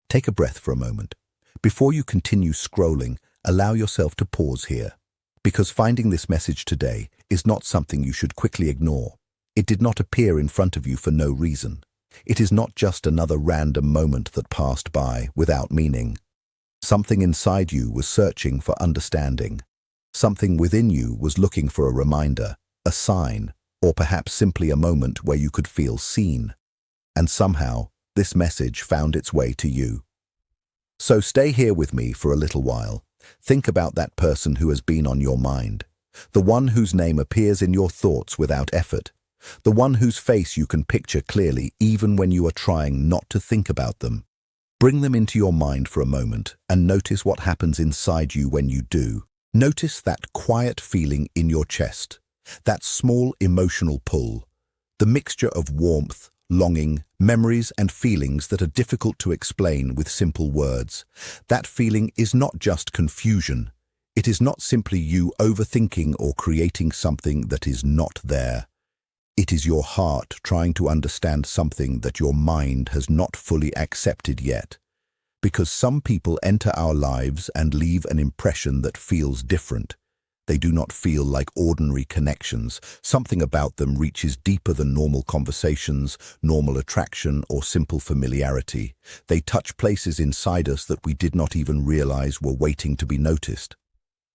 Take a breath for a moment. Before you continue scrolling, allow yourself to pause here. Because finding this message today is not something you should quickly ignore. It did not appear in front of you for no reason. It is not just another random moment that passed by without meaning. Something inside you was searching for understanding. Something within you was looking for a reminder, a sign, or perhaps simply a moment where you could feel seen. And somehow, this message found its way to you. So stay here with me for a little while. Think about that person who has been on your mind. The one whose name appears in your thoughts without effort. The one whose face you can picture clearly even when you are trying not to think about them. Bring them into your mind for a moment and notice what happens inside you when you do. Notice that quiet feeling in your chest, that small emotional pull, the mixture of warmth, longing, memories and feelings that are difficult to explain with simple words. That feeling is not just confusion. It is not simply you overthinking or creating something that is not there. It is your heart trying to understand something that your mind has not fully accepted yet. Because some people enter our lives and leave an impression that feels different. They do not feel like ordinary connections. Something about them reaches deeper than normal conversations, normal attraction, or simple familiarity. They touch places inside us that we did not even realize were waiting to be noticed.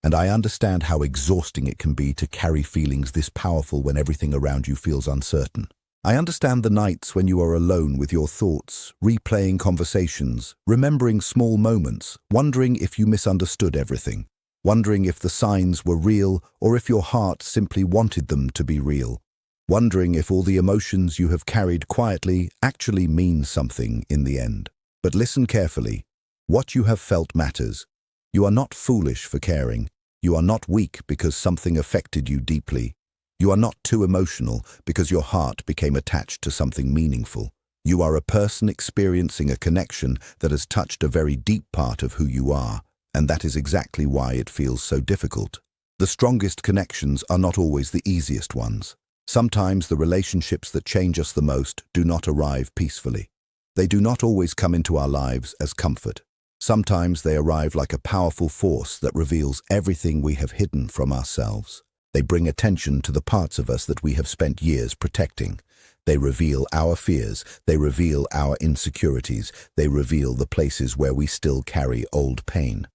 And I understand how exhausting it can be to carry feelings this powerful when everything around you feels uncertain. I understand the nights when you are alone with your thoughts, replaying conversations, remembering small moments, wondering if you misunderstood everything, wondering if the signs were real or if your heart simply wanted them to be real, wondering if all the emotions you have carried quietly actually mean something in the end. But listen carefully. What you have felt matters. You are not foolish for caring. You are not weak because something affected you deeply. You are not too emotional because your heart became attached to something meaningful. You are a person experiencing a connection that has touched a very deep part of who you are, and that is exactly why it feels so difficult. The strongest connections are not always the easiest ones. Sometimes the relationships that change us the most do not arrive peacefully. They do not always come into our lives as comfort. Sometimes they arrive like a powerful force that reveals everything we have hidden from ourselves. They bring attention to the parts of us that we have spent years protecting. They reveal our fears. They reveal our insecurities. They reveal the places where we still carry old pain.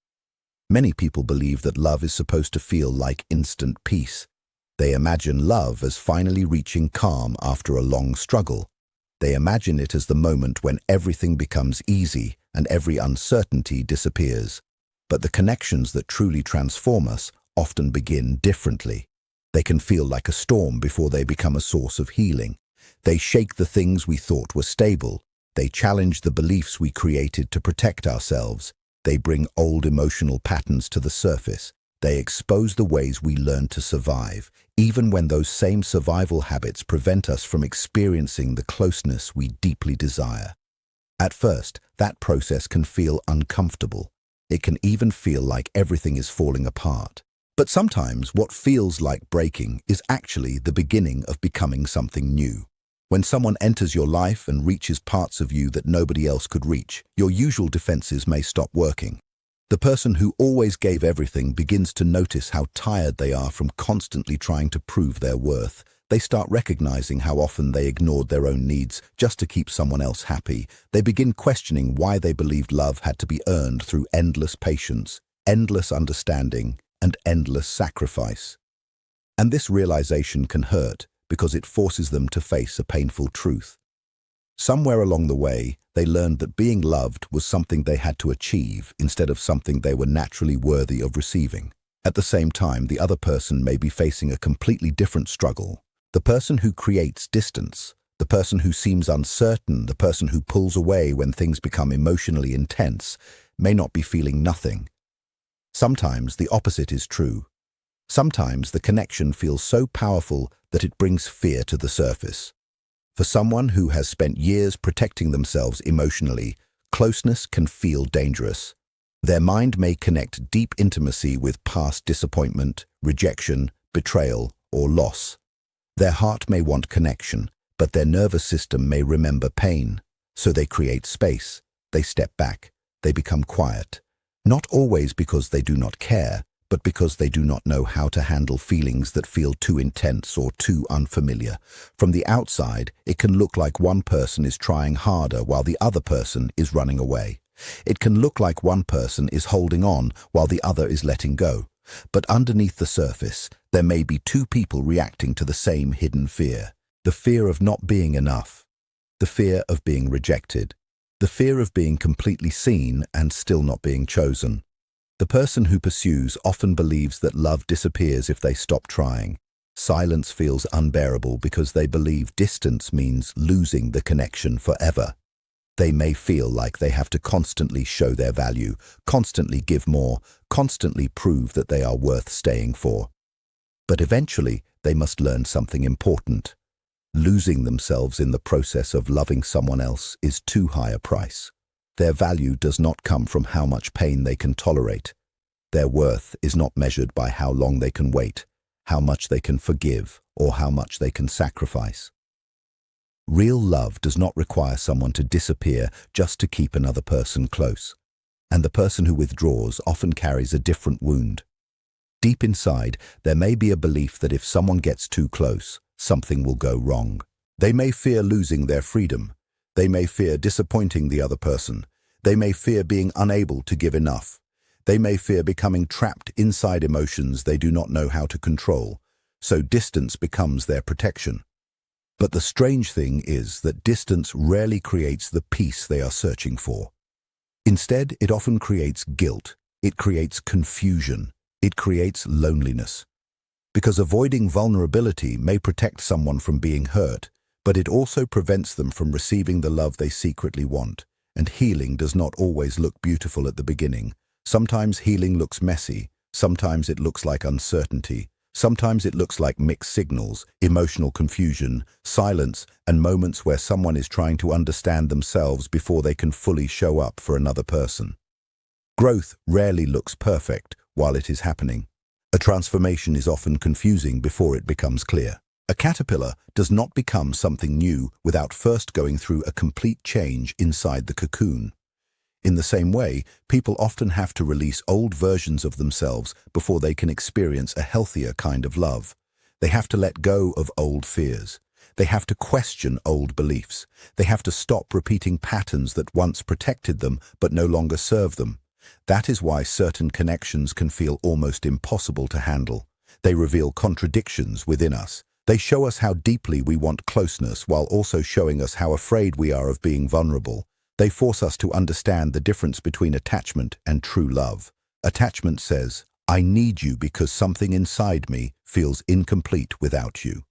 Many people believe that love is supposed to feel like instant peace. They imagine love as finally reaching calm after a long struggle. They imagine it as the moment when everything becomes easy and every uncertainty disappears. But the connections that truly transform us often begin differently. They can feel like a storm before they become a source of healing. They shake the things we thought were stable. They challenge the beliefs we created to protect ourselves. They bring old emotional patterns to the surface. They expose the ways we learned to survive, even when those same survival habits prevent us from experiencing the closeness we deeply desire. At first, that process can feel uncomfortable. It can even feel like everything is falling apart. But sometimes what feels like breaking is actually the beginning of becoming something new. When someone enters your life and reaches parts of you that nobody else could reach, your usual defenses may stop working. The person who always gave everything begins to notice how tired they are from constantly trying to prove their worth. They start recognizing how often they ignored their own needs just to keep someone else happy. They begin questioning why they believed love had to be earned through endless patience, endless understanding, and endless sacrifice. And this realization can hurt because it forces them to face a painful truth. Somewhere along the way, they learned that being loved was something they had to achieve instead of something they were naturally worthy of receiving. At the same time, the other person may be facing a completely different struggle. The person who creates distance, the person who seems uncertain, the person who pulls away when things become emotionally intense, may not be feeling nothing. Sometimes the opposite is true. Sometimes the connection feels so powerful that it brings fear to the surface. For someone who has spent years protecting themselves emotionally, closeness can feel dangerous. Their mind may connect deep intimacy with past disappointment, rejection, betrayal, or loss. Their heart may want connection, but their nervous system may remember pain, so they create space. They step back. They become quiet. Not always because they do not care, but because they do not know how to handle feelings that feel too intense or too unfamiliar. From the outside, it can look like one person is trying harder while the other person is running away. It can look like one person is holding on while the other is letting go. But underneath the surface, there may be two people reacting to the same hidden fear. The fear of not being enough. The fear of being rejected. The fear of being completely seen and still not being chosen. The person who pursues often believes that love disappears if they stop trying. Silence feels unbearable because they believe distance means losing the connection forever. They may feel like they have to constantly show their value, constantly give more, constantly prove that they are worth staying for. But eventually, they must learn something important. Losing themselves in the process of loving someone else is too high a price. Their value does not come from how much pain they can tolerate. Their worth is not measured by how long they can wait, how much they can forgive, or how much they can sacrifice. Real love does not require someone to disappear just to keep another person close. And the person who withdraws often carries a different wound. Deep inside, there may be a belief that if someone gets too close, something will go wrong. They may fear losing their freedom. They may fear disappointing the other person. They may fear being unable to give enough. They may fear becoming trapped inside emotions they do not know how to control. So distance becomes their protection. But the strange thing is that distance rarely creates the peace they are searching for. Instead, it often creates guilt. It creates confusion. It creates loneliness. Because avoiding vulnerability may protect someone from being hurt, but it also prevents them from receiving the love they secretly want. And healing does not always look beautiful at the beginning. Sometimes healing looks messy. Sometimes it looks like uncertainty. Sometimes it looks like mixed signals, emotional confusion, silence, and moments where someone is trying to understand themselves before they can fully show up for another person. Growth rarely looks perfect while it is happening. A transformation is often confusing before it becomes clear. A caterpillar does not become something new without first going through a complete change inside the cocoon. In the same way, people often have to release old versions of themselves before they can experience a healthier kind of love. They have to let go of old fears. They have to question old beliefs. They have to stop repeating patterns that once protected them but no longer serve them. That is why certain connections can feel almost impossible to handle. They reveal contradictions within us. They show us how deeply we want closeness while also showing us how afraid we are of being vulnerable. They force us to understand the difference between attachment and true love. Attachment says, I need you because something inside me feels incomplete without you.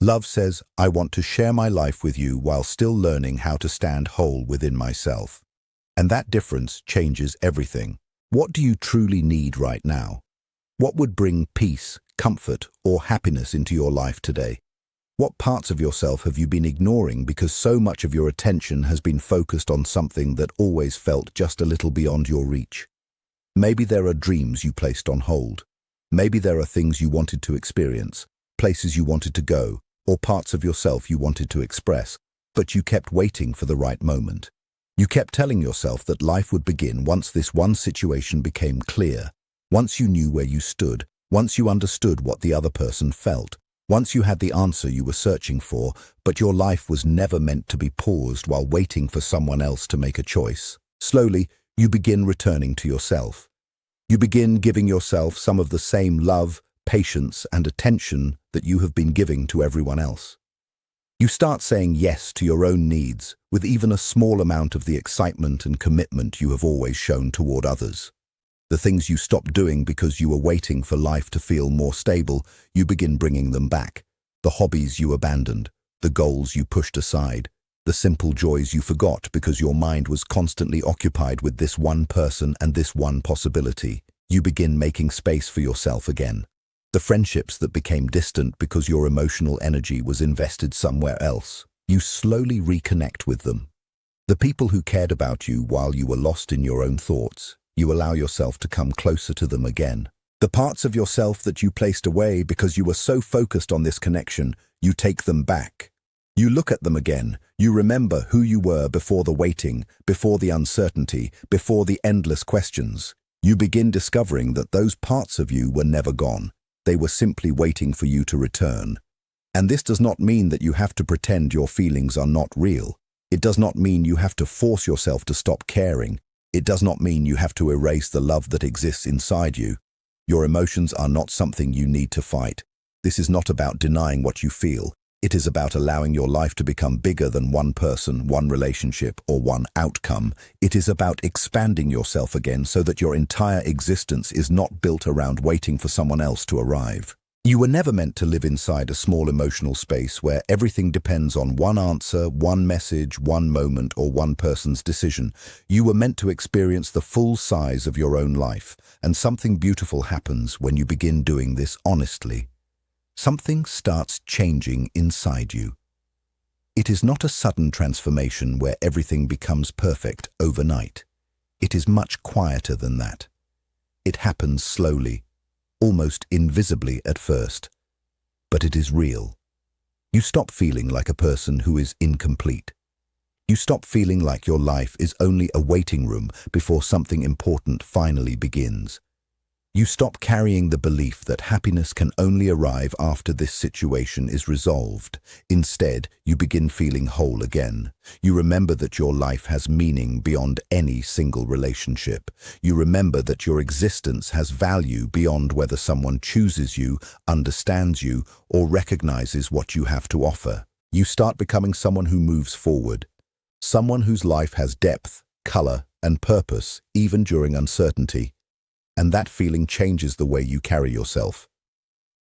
Love says, I want to share my life with you while still learning how to stand whole within myself. And that difference changes everything. What do you truly need right now? What would bring peace, comfort, or happiness into your life today? What parts of yourself have you been ignoring because so much of your attention has been focused on something that always felt just a little beyond your reach? Maybe there are dreams you placed on hold. Maybe there are things you wanted to experience, places you wanted to go, or parts of yourself you wanted to express, but you kept waiting for the right moment. You kept telling yourself that life would begin once this one situation became clear, once you knew where you stood, once you understood what the other person felt, once you had the answer you were searching for, but your life was never meant to be paused while waiting for someone else to make a choice. Slowly, you begin returning to yourself. You begin giving yourself some of the same love, patience, and attention that you have been giving to everyone else. You start saying yes to your own needs, with even a small amount of the excitement and commitment you have always shown toward others. The things you stopped doing because you were waiting for life to feel more stable, you begin bringing them back. The hobbies you abandoned, the goals you pushed aside, the simple joys you forgot because your mind was constantly occupied with this one person and this one possibility. You begin making space for yourself again. The friendships that became distant because your emotional energy was invested somewhere else, you slowly reconnect with them. The people who cared about you while you were lost in your own thoughts, you allow yourself to come closer to them again. The parts of yourself that you placed away because you were so focused on this connection, you take them back. You look at them again. You remember who you were before the waiting, before the uncertainty, before the endless questions. You begin discovering that those parts of you were never gone. They were simply waiting for you to return. And this does not mean that you have to pretend your feelings are not real. It does not mean you have to force yourself to stop caring. It does not mean you have to erase the love that exists inside you. Your emotions are not something you need to fight. This is not about denying what you feel. It is about allowing your life to become bigger than one person, one relationship, or one outcome. It is about expanding yourself again so that your entire existence is not built around waiting for someone else to arrive. You were never meant to live inside a small emotional space where everything depends on one answer, one message, one moment, or one person's decision. You were meant to experience the full size of your own life, and something beautiful happens when you begin doing this honestly. Something starts changing inside you. It is not a sudden transformation where everything becomes perfect overnight. It is much quieter than that. It happens slowly, almost invisibly at first, but it is real. You stop feeling like a person who is incomplete. You stop feeling like your life is only a waiting room before something important finally begins. You stop carrying the belief that happiness can only arrive after this situation is resolved. Instead, you begin feeling whole again. You remember that your life has meaning beyond any single relationship. You remember that your existence has value beyond whether someone chooses you, understands you, or recognizes what you have to offer. You start becoming someone who moves forward, someone whose life has depth, color, and purpose, even during uncertainty. And that feeling changes the way you carry yourself.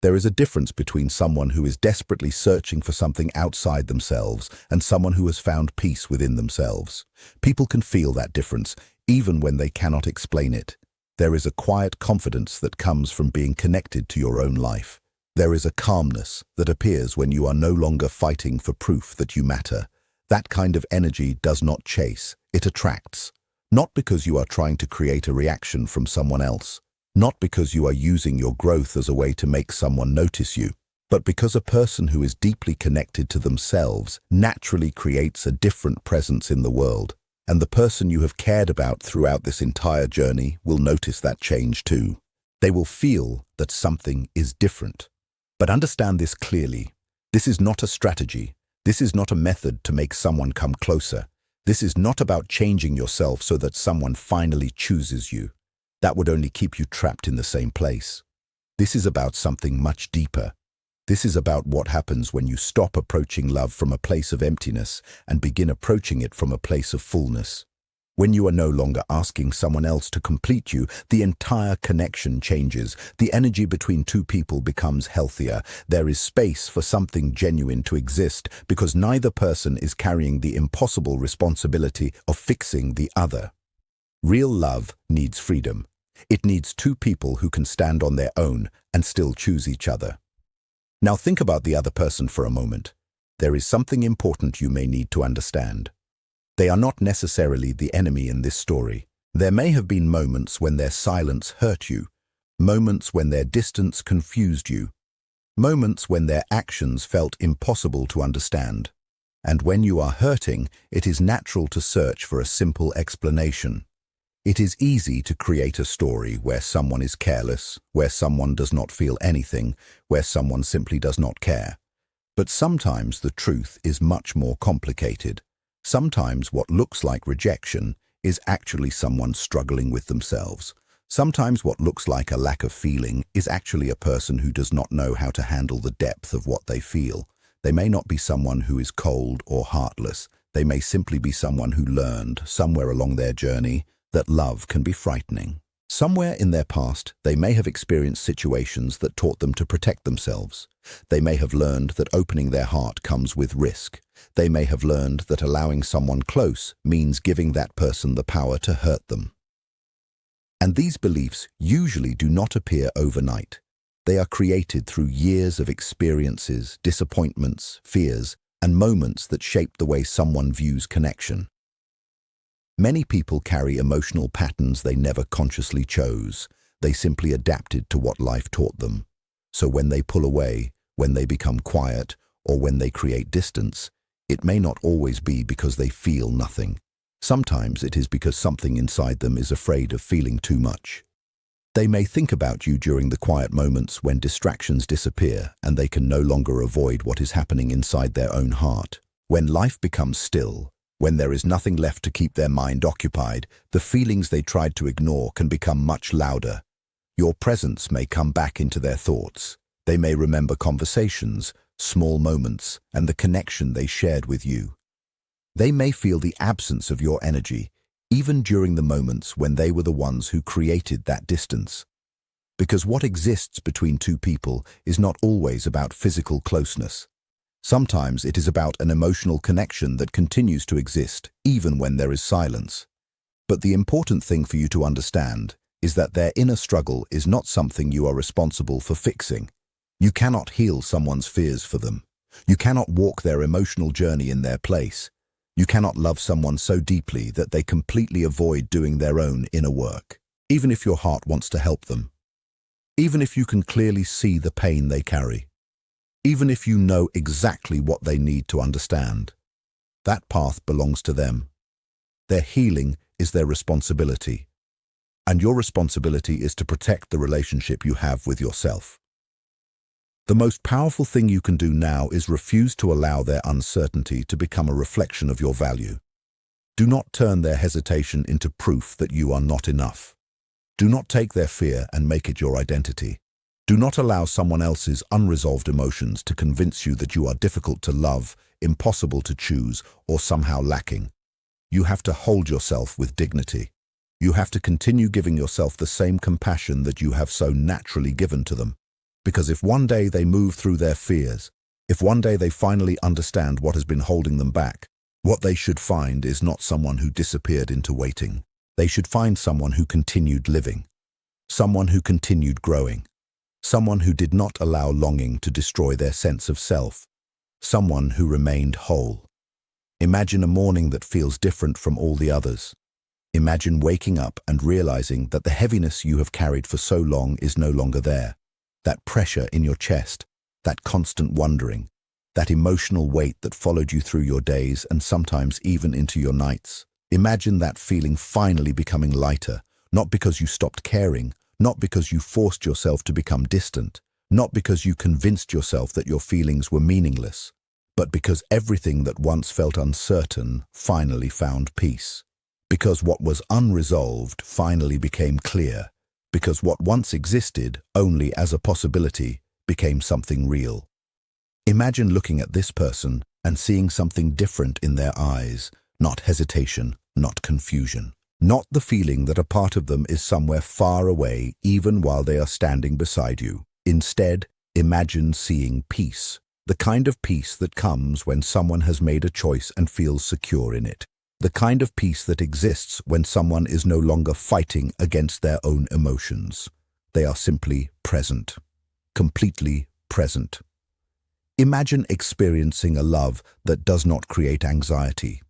There is a difference between someone who is desperately searching for something outside themselves and someone who has found peace within themselves. People can feel that difference, even when they cannot explain it. There is a quiet confidence that comes from being connected to your own life. There is a calmness that appears when you are no longer fighting for proof that you matter. That kind of energy does not chase, it attracts. Not because you are trying to create a reaction from someone else, not because you are using your growth as a way to make someone notice you, but because a person who is deeply connected to themselves naturally creates a different presence in the world, and the person you have cared about throughout this entire journey will notice that change too. They will feel that something is different. But understand this clearly. This is not a strategy. This is not a method to make someone come closer. This is not about changing yourself so that someone finally chooses you. That would only keep you trapped in the same place. This is about something much deeper. This is about what happens when you stop approaching love from a place of emptiness and begin approaching it from a place of fullness. When you are no longer asking someone else to complete you, the entire connection changes. The energy between two people becomes healthier. There is space for something genuine to exist because neither person is carrying the impossible responsibility of fixing the other. Real love needs freedom. It needs two people who can stand on their own and still choose each other. Now think about the other person for a moment. There is something important you may need to understand. They are not necessarily the enemy in this story. There may have been moments when their silence hurt you, moments when their distance confused you, moments when their actions felt impossible to understand. And when you are hurting, it is natural to search for a simple explanation. It is easy to create a story where someone is careless, where someone does not feel anything, where someone simply does not care. But sometimes the truth is much more complicated. Sometimes what looks like rejection is actually someone struggling with themselves. Sometimes what looks like a lack of feeling is actually a person who does not know how to handle the depth of what they feel. They may not be someone who is cold or heartless. They may simply be someone who learned, somewhere along their journey, that love can be frightening. Somewhere in their past, they may have experienced situations that taught them to protect themselves. They may have learned that opening their heart comes with risk. They may have learned that allowing someone close means giving that person the power to hurt them. And these beliefs usually do not appear overnight. They are created through years of experiences, disappointments, fears, and moments that shape the way someone views connection. Many people carry emotional patterns they never consciously chose. They simply adapted to what life taught them. So when they pull away, when they become quiet, or when they create distance, It may not always be because they feel nothing. Sometimes it is because something inside them is afraid of feeling too much. They may think about you during the quiet moments when distractions disappear and they can no longer avoid what is happening inside their own heart. When life becomes still, when there is nothing left to keep their mind occupied, the feelings they tried to ignore can become much louder. Your presence may come back into their thoughts. They may remember conversations, small moments, and the connection they shared with you. They may feel the absence of your energy, even during the moments when they were the ones who created that distance. Because what exists between two people is not always about physical closeness. Sometimes it is about an emotional connection that continues to exist, even when there is silence. But the important thing for you to understand is that their inner struggle is not something you are responsible for fixing. You cannot heal someone's fears for them. You cannot walk their emotional journey in their place. You cannot love someone so deeply that they completely avoid doing their own inner work, even if your heart wants to help them. Even if you can clearly see the pain they carry. Even if you know exactly what they need to understand. That path belongs to them. Their healing is their responsibility. And your responsibility is to protect the relationship you have with yourself. The most powerful thing you can do now is refuse to allow their uncertainty to become a reflection of your value. Do not turn their hesitation into proof that you are not enough. Do not take their fear and make it your identity. Do not allow someone else's unresolved emotions to convince you that you are difficult to love, impossible to choose, or somehow lacking. You have to hold yourself with dignity. You have to continue giving yourself the same compassion that you have so naturally given to them. Because if one day they move through their fears, if one day they finally understand what has been holding them back, what they should find is not someone who disappeared into waiting. They should find someone who continued living, someone who continued growing, someone who did not allow longing to destroy their sense of self, someone who remained whole. Imagine a morning that feels different from all the others. Imagine waking up and realizing that the heaviness you have carried for so long is no longer there. That pressure in your chest, that constant wondering, that emotional weight that followed you through your days and sometimes even into your nights. Imagine that feeling finally becoming lighter, not because you stopped caring, not because you forced yourself to become distant, not because you convinced yourself that your feelings were meaningless, but because everything that once felt uncertain finally found peace. Because what was unresolved finally became clear. Because what once existed only as a possibility became something real. Imagine looking at this person and seeing something different in their eyes, not hesitation, not confusion, not the feeling that a part of them is somewhere far away even while they are standing beside you. Instead, imagine seeing peace, the kind of peace that comes when someone has made a choice and feels secure in it. The kind of peace that exists when someone is no longer fighting against their own emotions. They are simply present, completely present. Imagine experiencing a love that does not create anxiety.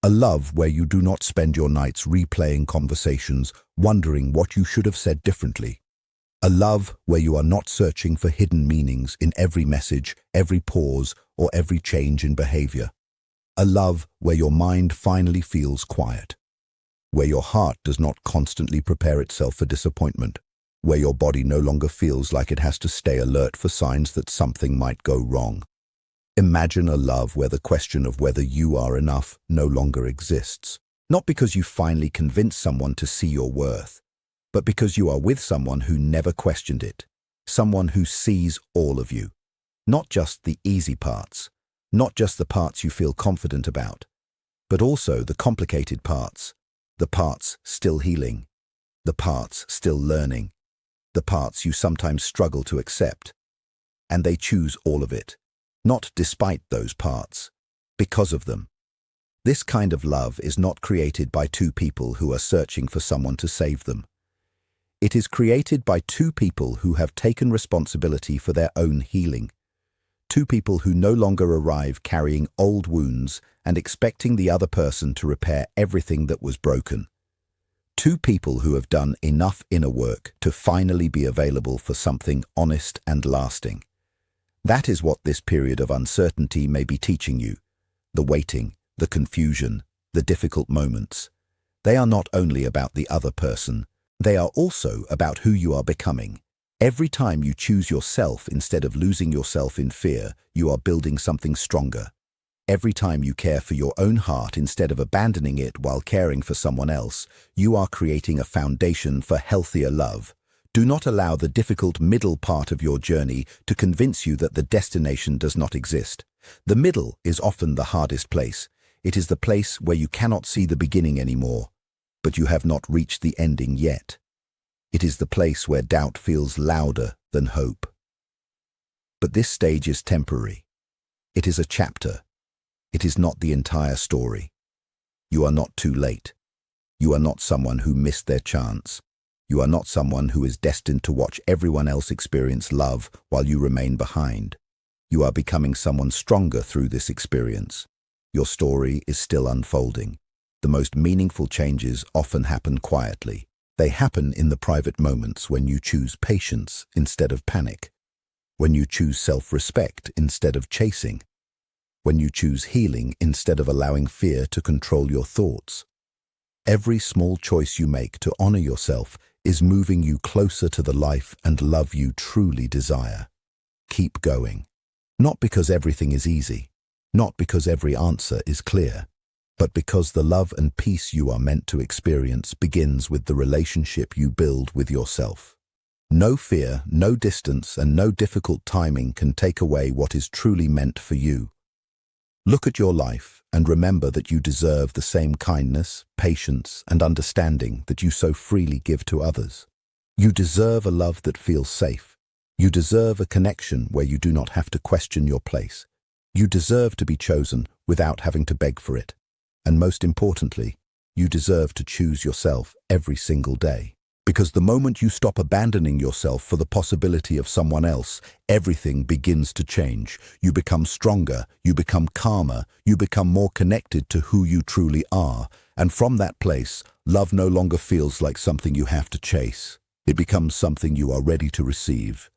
A love where you do not spend your nights replaying conversations, wondering what you should have said differently. A love where you are not searching for hidden meanings in every message, every pause, or every change in behavior. A love where your mind finally feels quiet, where your heart does not constantly prepare itself for disappointment, where your body no longer feels like it has to stay alert for signs that something might go wrong. Imagine a love where the question of whether you are enough no longer exists, not because you finally convinced someone to see your worth, but because you are with someone who never questioned it, someone who sees all of you, not just the easy parts, not just the parts you feel confident about, but also the complicated parts, the parts still healing, the parts still learning, the parts you sometimes struggle to accept. And they choose all of it, not despite those parts, because of them. This kind of love is not created by two people who are searching for someone to save them. It is created by two people who have taken responsibility for their own healing. Two people who no longer arrive carrying old wounds and expecting the other person to repair everything that was broken. Two people who have done enough inner work to finally be available for something honest and lasting. That is what this period of uncertainty may be teaching you. the waiting, the confusion, the difficult moments. They are not only about the other person, they are also about who you are becoming. Every time you choose yourself instead of losing yourself in fear, you are building something stronger. Every time you care for your own heart instead of abandoning it while caring for someone else, you are creating a foundation for healthier love. Do not allow the difficult middle part of your journey to convince you that the destination does not exist. The middle is often the hardest place. It is the place where you cannot see the beginning anymore, but you have not reached the ending yet. It is the place where doubt feels louder than hope. But this stage is temporary. It is a chapter. It is not the entire story. You are not too late. You are not someone who missed their chance. You are not someone who is destined to watch everyone else experience love while you remain behind. You are becoming someone stronger through this experience. Your story is still unfolding. The most meaningful changes often happen quietly. They happen in the private moments when you choose patience instead of panic, when you choose self-respect instead of chasing, when you choose healing instead of allowing fear to control your thoughts. Every small choice you make to honor yourself is moving you closer to the life and love you truly desire. Keep going. Not because everything is easy, not because every answer is clear, but because the love and peace you are meant to experience begins with the relationship you build with yourself. No fear, no distance, and no difficult timing can take away what is truly meant for you. Look at your life and remember that you deserve the same kindness, patience, and understanding that you so freely give to others. You deserve a love that feels safe. You deserve a connection where you do not have to question your place. You deserve to be chosen without having to beg for it. And most importantly, you deserve to choose yourself every single day. Because the moment you stop abandoning yourself for the possibility of someone else, everything begins to change. You become stronger, you become calmer, you become more connected to who you truly are. And from that place, love no longer feels like something you have to chase. It becomes something you are ready to receive.